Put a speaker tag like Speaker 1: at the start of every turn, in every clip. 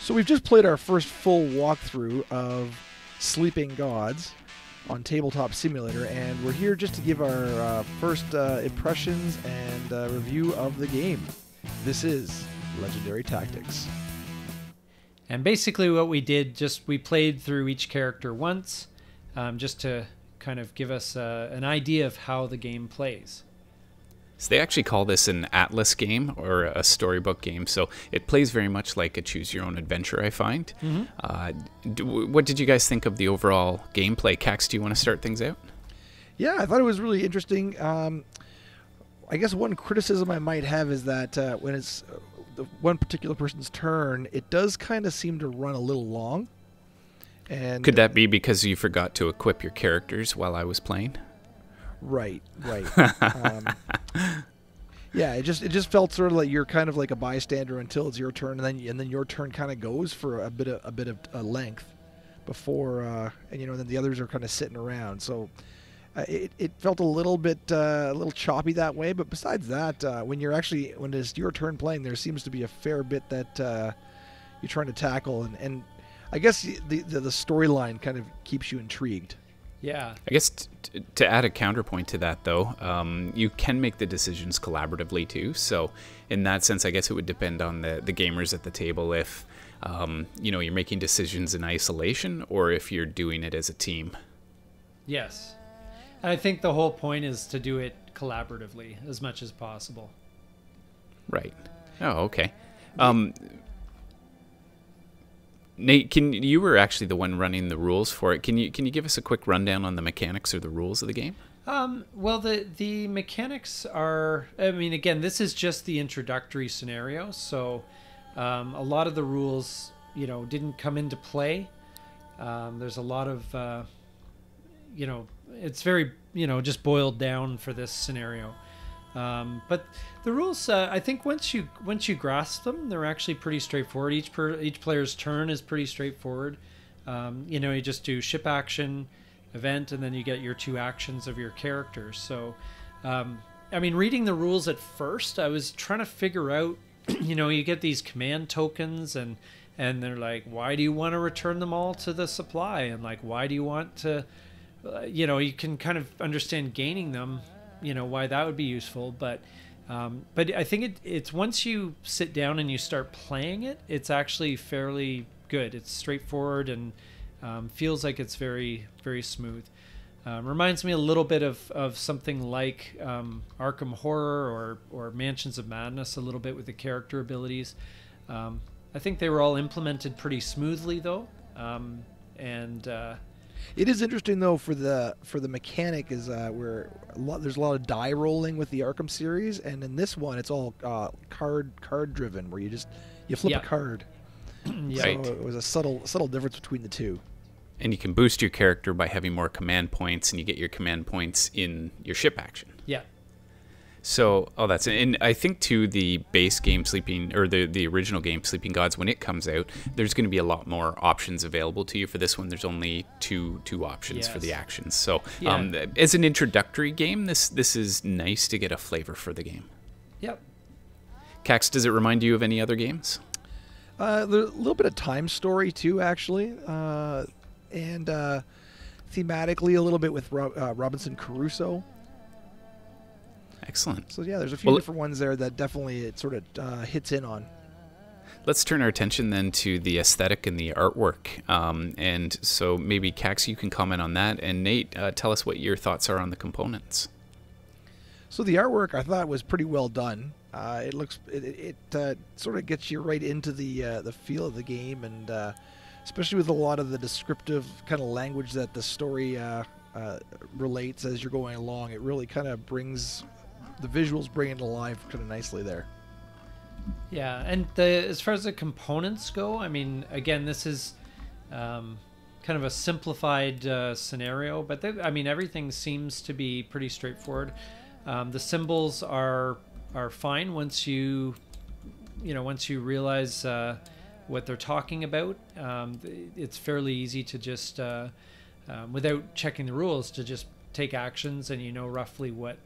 Speaker 1: So we've just played our first full walkthrough of Sleeping Gods on Tabletop Simulator, and we're here just to give our first impressions and review of the game. This is Legendary Tactics.
Speaker 2: And basically what we did, we played through each character once, just to kind of give us an idea of how the game plays.
Speaker 3: So they actually call this an Atlas game or a storybook game. So it plays very much like a choose-your-own-adventure, I find. Mm-hmm. What did you guys think of the overall gameplay? Cax, do you want to start things out?
Speaker 1: Yeah, I thought it was really interesting. I guess one criticism I might have is that when it's the one particular person's turn, it does kind of seem to run a little long. And
Speaker 3: could that be because you forgot to equip your characters while I was playing?
Speaker 1: Right. Yeah, it just felt sort of like you're kind of like a bystander until it's your turn, and then your turn kind of goes for a bit of length before, and then the others are kind of sitting around. So it felt a little choppy that way. But besides that, when it's your turn playing, there seems to be a fair bit that you're trying to tackle, and I guess the storyline kind of keeps you intrigued.
Speaker 2: Yeah.
Speaker 3: I guess to add a counterpoint to that, though, you can make the decisions collaboratively, too. So in that sense, I guess it would depend on the gamers at the table if, you're making decisions in isolation or if you're doing it as a team.
Speaker 2: Yes. And I think the whole point is to do it collaboratively as much as possible.
Speaker 3: Right. Oh, okay. Nate, you were actually the one running the rules for it. Can you give us a quick rundown on the mechanics or the rules of the game?
Speaker 2: Well, the mechanics are, again, this is just the introductory scenario, so a lot of the rules, didn't come into play. There's a lot of, it's very, just boiled down for this scenario. But the rules, I think once you grasp them, they're actually pretty straightforward. Each player's turn is pretty straightforward. You just do ship action, event, and then you get your 2 actions of your characters. So, reading the rules at first, I was trying to figure out, you get these command tokens, and they're like, why do you want to return them all to the supply? And like, why do you want to, you can kind of understand gaining them, why that would be useful, but I think it's once you sit down and you start playing it, it's actually fairly good. It's straightforward and feels like it's very, very smooth. Reminds me a little bit of something like Arkham Horror or Mansions of Madness a little bit with the character abilities. I think they were all implemented pretty smoothly though,
Speaker 1: It is interesting though for the mechanic is where there's a lot of die rolling with the Arkham series, and in this one it's all card driven, where you flip a card.
Speaker 2: Yeah.
Speaker 1: So
Speaker 3: Right.
Speaker 1: it was a subtle difference between the two.
Speaker 3: And you can boost your character by having more command points, and you get your command points in your ship action.
Speaker 2: Yeah.
Speaker 3: So, and I think too, the base game the original game Sleeping Gods, when it comes out, there's going to be a lot more options available to you. For this one, there's only two options for the actions. So, as an introductory game, this is nice to get a flavor for the game.
Speaker 2: Yep.
Speaker 3: Cax, does it remind you of any other games?
Speaker 1: There's a little bit of time story too, actually, and thematically a little bit with Robinson Crusoe.
Speaker 3: Excellent.
Speaker 1: So yeah, there's a few different ones there that definitely it sort of hits in on.
Speaker 3: Let's turn our attention then to the aesthetic and the artwork. And so maybe Cax, you can comment on that. And Nate, tell us what your thoughts are on the components.
Speaker 1: So the artwork I thought was pretty well done. It sort of gets you right into the feel of the game, and especially with a lot of the descriptive kind of language that the story relates as you're going along. It really kind of brings the visuals, bring it alive kind of nicely there.
Speaker 2: Yeah, and as far as the components go, again, this is kind of a simplified scenario, but everything seems to be pretty straightforward. The symbols are fine once you realize what they're talking about. It's fairly easy to just without checking the rules to just take actions, and roughly what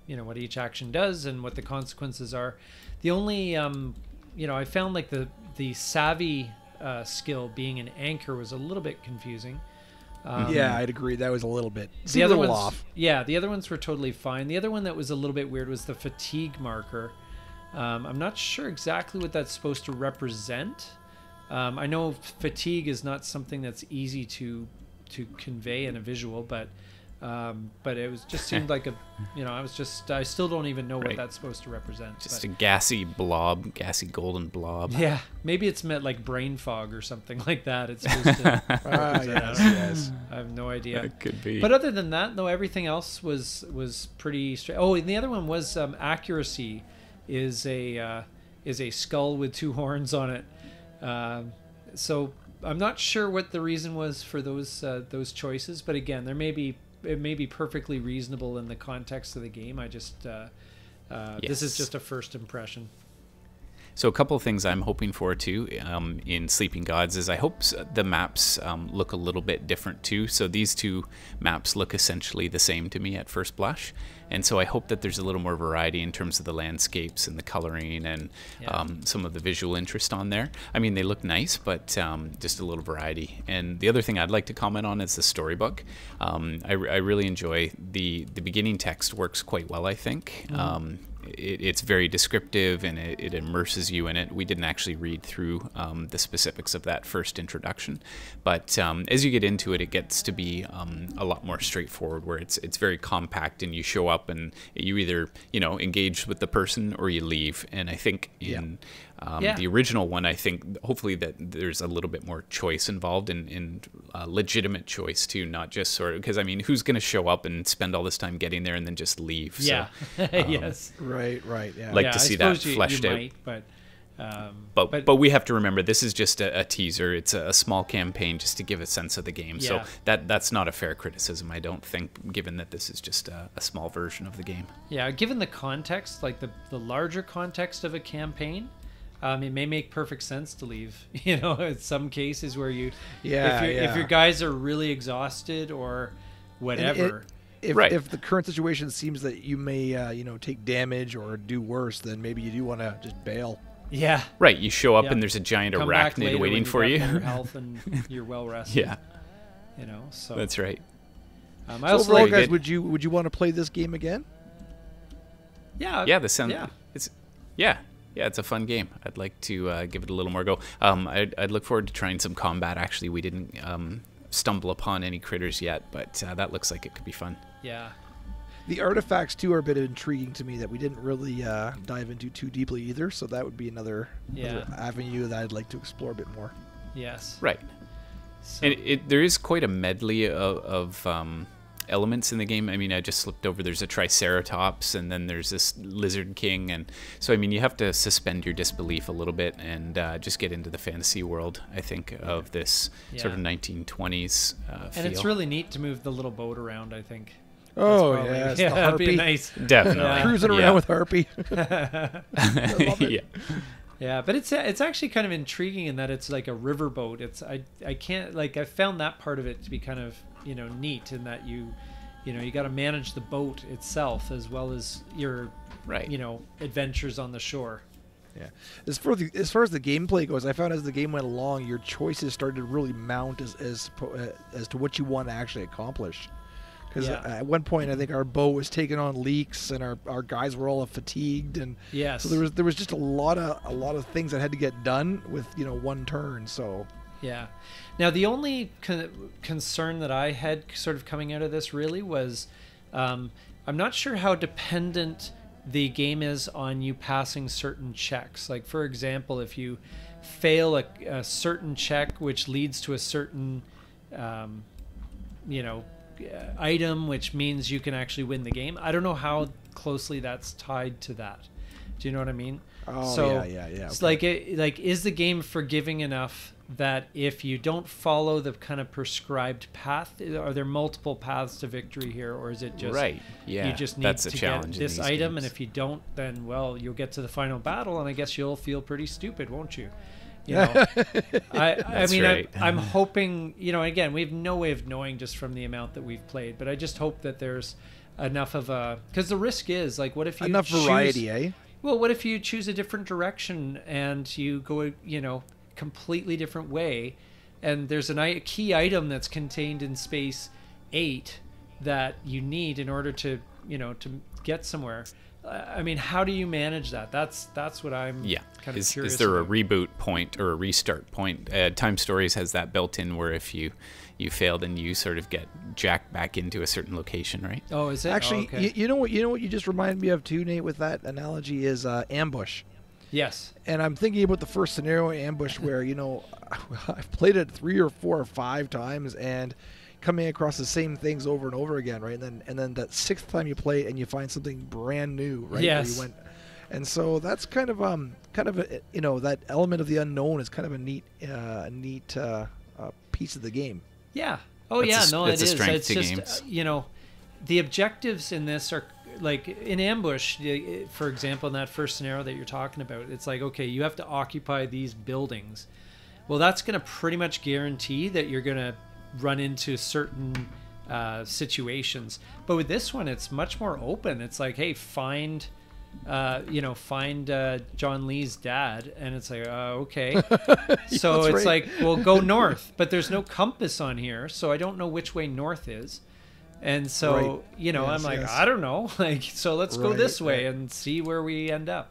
Speaker 2: what each action does and what the consequences are. The only I found like the savvy skill being an anchor was a little bit confusing.
Speaker 1: Yeah, I'd agree. That was a little bit
Speaker 2: The other ones,
Speaker 1: off.
Speaker 2: yeah, the other ones were totally fine. The other one that was a little bit weird was the fatigue marker. I'm not sure exactly what that's supposed to represent. I know fatigue is not something that's easy to convey in a visual, but it was just seemed like I still don't even know what that's supposed to represent.
Speaker 3: Just a gassy golden blob.
Speaker 2: Yeah, maybe it's meant like brain fog or something like that. It's supposed to
Speaker 1: Yes.
Speaker 2: I have no idea.
Speaker 3: It could be.
Speaker 2: But other than that, though, everything else was pretty straight. Oh, and the other one was accuracy is a skull with two horns on it. So I'm not sure what the reason was for those choices, but again, it may be perfectly reasonable in the context of the game. I just this is just a first impression.
Speaker 3: So a couple of things I'm hoping for too in Sleeping Gods is I hope the maps look a little bit different too. So these two maps look essentially the same to me at first blush. And so I hope that there's a little more variety in terms of the landscapes and the coloring and some of the visual interest on there. I mean, they look nice, but just a little variety. And the other thing I'd like to comment on is the storybook. I really enjoy the beginning text works quite well, I think. It's very descriptive and it immerses you in it. We didn't actually read through the specifics of that first introduction, but as you get into it, it gets to be a lot more straightforward, where it's very compact and you show up and you either engage with the person or you leave. And I think in the original one, I think hopefully that there's a little bit more choice involved in legitimate choice too, not just sort of, because I mean, who's going to show up and spend all this time getting there and then just leave?
Speaker 2: Yeah.
Speaker 3: So,
Speaker 2: yes.
Speaker 1: Right. Yeah.
Speaker 3: Like to see that fleshed out. But we have to remember this is just a teaser. It's a small campaign just to give a sense of the game. So that's not a fair criticism, I don't think, given that this is just a small version of the game. Yeah,
Speaker 2: given the context, like the larger context of a campaign, it may make perfect sense to leave. In some cases where if your guys are really exhausted or whatever.
Speaker 1: If the current situation seems that you may take damage or do worse, then maybe you do want to just bail.
Speaker 2: Yeah.
Speaker 3: Right. You show up and there's a giant
Speaker 2: Come
Speaker 3: arachnid waiting for you.
Speaker 2: Better health and you're well rested.
Speaker 3: Yeah.
Speaker 2: So
Speaker 3: that's right.
Speaker 1: So overall, guys, would you want to play this game again?
Speaker 2: Yeah.
Speaker 3: Yeah. It's a fun game. I'd like to give it a little more go. I'd look forward to trying some combat. Actually, we didn't stumble upon any critters yet, but that looks like it could be fun.
Speaker 2: Yeah.
Speaker 1: The artifacts too are a bit intriguing to me that we didn't really dive into too deeply either. So that would be another avenue that I'd like to explore a bit more.
Speaker 2: Yes.
Speaker 3: Right. So. And there is quite a medley of elements in the game. I mean, I just slipped over. There's a Triceratops, and then there's this Lizard King, and so I mean, you have to suspend your disbelief a little bit and just get into the fantasy world. I think of this sort of 1920s feel.
Speaker 2: And it's really neat to move the little boat around. I think.
Speaker 1: That's the
Speaker 2: that'd
Speaker 1: Harpy.
Speaker 2: be nice.
Speaker 3: Definitely
Speaker 1: cruising around with Harpy.
Speaker 2: Yeah, but it's actually kind of intriguing in that it's like a riverboat. I found that part of it to be kind of neat in that you got to manage the boat itself as well as your adventures on the shore.
Speaker 1: Yeah. As far as the gameplay goes, I found as the game went along, your choices started to really mount as to what you want to actually accomplish. Because at one point, I think our boat was taking on leaks, and our guys were all fatigued, and so there was just a lot of things that had to get done with one turn. So
Speaker 2: yeah. Now the only concern that I had sort of coming out of this really was, I'm not sure how dependent the game is on you passing certain checks. Like for example, if you fail a certain check, which leads to a certain item, which means you can actually win the game. I don't know how closely that's tied to that. Do you know what I mean?
Speaker 1: Oh, yeah.
Speaker 2: It's
Speaker 1: okay.
Speaker 2: like is the game forgiving enough that if you don't follow the kind of prescribed path, are there multiple paths to victory here, or is it just you just need to get this item, games. And if you don't, then you'll get to the final battle, and I guess you'll feel pretty stupid, won't you? I mean, right. I'm hoping, again, we have no way of knowing just from the amount that we've played, but I just hope that there's enough of because the risk is like, what if you
Speaker 1: enough variety, eh?
Speaker 2: Well, what if you choose a different direction and you go, completely different way, and there's a key item that's contained in space 8 that you need in order to, to get somewhere. I mean, how do you manage that? That's what I'm kind of curious
Speaker 3: Is there
Speaker 2: about.
Speaker 3: a reboot point or a restart point? Time Stories has that built in where if you fail, then you sort of get jacked back into a certain location, right?
Speaker 2: Oh, is it?
Speaker 1: Actually,
Speaker 2: okay.
Speaker 1: you know what you just reminded me of too, Nate, with that analogy is ambush.
Speaker 2: Yes.
Speaker 1: And I'm thinking about the first scenario, ambush, where I've played it 3 or 4 or 5 times and coming across the same things over and over again, right? And then that 6th time you play it and you find something brand new, right?
Speaker 2: Yes.
Speaker 1: Where you went, and so that's kind of that element of the unknown is kind of a neat piece of the game.
Speaker 2: Yeah. Oh,
Speaker 3: That's
Speaker 2: yeah.
Speaker 3: a-
Speaker 2: No,
Speaker 3: that's
Speaker 2: it
Speaker 3: a
Speaker 2: is.
Speaker 3: strength
Speaker 2: It's
Speaker 3: to
Speaker 2: just,
Speaker 3: games.
Speaker 2: the objectives in this are like in ambush, for example, in that first scenario that you're talking about, it's like, okay, you have to occupy these buildings. Well, that's going to pretty much guarantee that you're going to run into certain situations. But with this one, it's much more open. It's like, hey, find John Lee's dad, and it's like, okay. So
Speaker 1: That's
Speaker 2: it's
Speaker 1: right.
Speaker 2: like, well, go north, but there's no compass on here, so I don't know which way north is. And so,
Speaker 1: Right.
Speaker 2: I'm
Speaker 1: Yes,
Speaker 2: like,
Speaker 1: yes.
Speaker 2: I don't know. Like, so let's go
Speaker 1: Right,
Speaker 2: this way
Speaker 1: right.
Speaker 2: and see where we end up.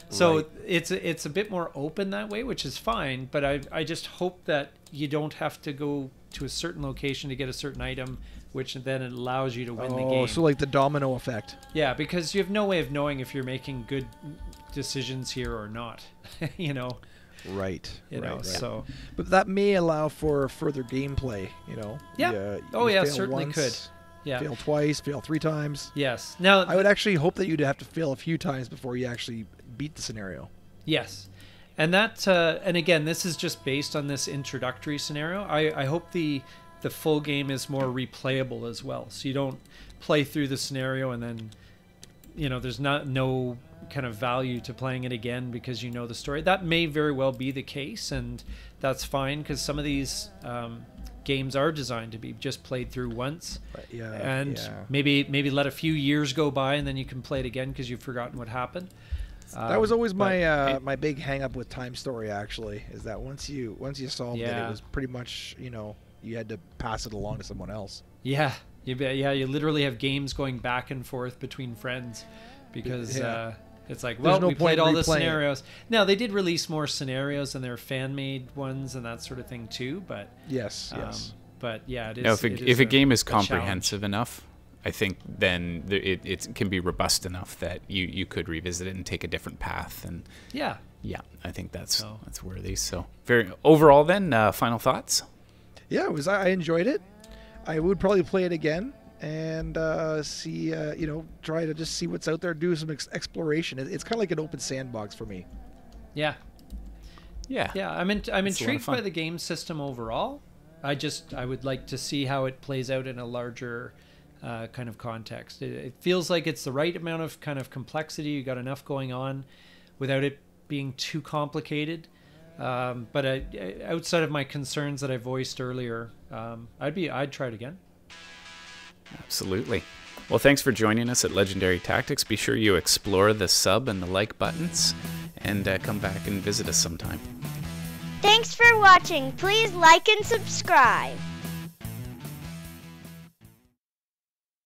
Speaker 2: So
Speaker 1: Right.
Speaker 2: it's a bit more open that way, which is fine. But I just hope that you don't have to go to a certain location to get a certain item, which then it allows you to win the game.
Speaker 1: So like the domino effect.
Speaker 2: Yeah, because you have no way of knowing if you're making good decisions here or not.
Speaker 1: Right.
Speaker 2: So
Speaker 1: But that may allow for further gameplay.
Speaker 2: Yeah.
Speaker 1: You
Speaker 2: Oh, yeah,
Speaker 1: fail
Speaker 2: certainly
Speaker 1: once,
Speaker 2: could. Yeah.
Speaker 1: Fail twice, fail 3 times.
Speaker 2: Yes. Now
Speaker 1: I would actually hope that you'd have to fail a few times before you actually beat the scenario.
Speaker 2: Yes. And that, and again, this is just based on this introductory scenario. I hope the full game is more replayable as well. So you don't play through the scenario and then, there's no kind of value to playing it again because you know the story. That may very well be the case, and that's fine because some of these games are designed to be just played through once.
Speaker 1: Yeah.
Speaker 2: And
Speaker 1: yeah.
Speaker 2: maybe let a few years go by and then you can play it again because you've forgotten what happened.
Speaker 1: That was always
Speaker 2: but
Speaker 1: my big hang up with Time Story, actually, is that once you solved it,
Speaker 2: Yeah.
Speaker 1: it was pretty much, you had to pass it along to someone else.
Speaker 2: Yeah, you literally have games going back and forth between friends because
Speaker 1: Yeah.
Speaker 2: it's like,
Speaker 1: There's
Speaker 2: well,
Speaker 1: no
Speaker 2: we played
Speaker 1: point
Speaker 2: all the
Speaker 1: replaying it.
Speaker 2: scenarios. Now, they did release more scenarios and they're fan-made ones and that sort of thing too, but
Speaker 1: Yes, yes.
Speaker 2: but yeah, it is.
Speaker 3: Now, if a game is
Speaker 2: a challenge.
Speaker 3: comprehensive enough, I think then it can be robust enough that you could revisit it and take a different path. And
Speaker 2: Yeah.
Speaker 3: yeah, I think that's
Speaker 2: So.
Speaker 3: worthy. So very overall, then final thoughts.
Speaker 1: Yeah, I enjoyed it. I would probably play it again and see, try to just see what's out there, do some exploration. It's kind of like an open sandbox for me.
Speaker 2: Yeah.
Speaker 3: Yeah.
Speaker 2: Yeah, I'm
Speaker 3: It's a lot of
Speaker 2: intrigued by
Speaker 3: fun.
Speaker 2: the game system overall. I would like to see how it plays out in a larger kind of context. It feels like it's the right amount of kind of complexity. You got enough going on without it being too complicated. But outside of my concerns that I voiced earlier, I'd try it again.
Speaker 3: Absolutely. Well, thanks for joining us at Legendary Tactics. Be sure you explore the sub and the like buttons and come back and visit us sometime.
Speaker 4: Thanks for watching. Please like and subscribe.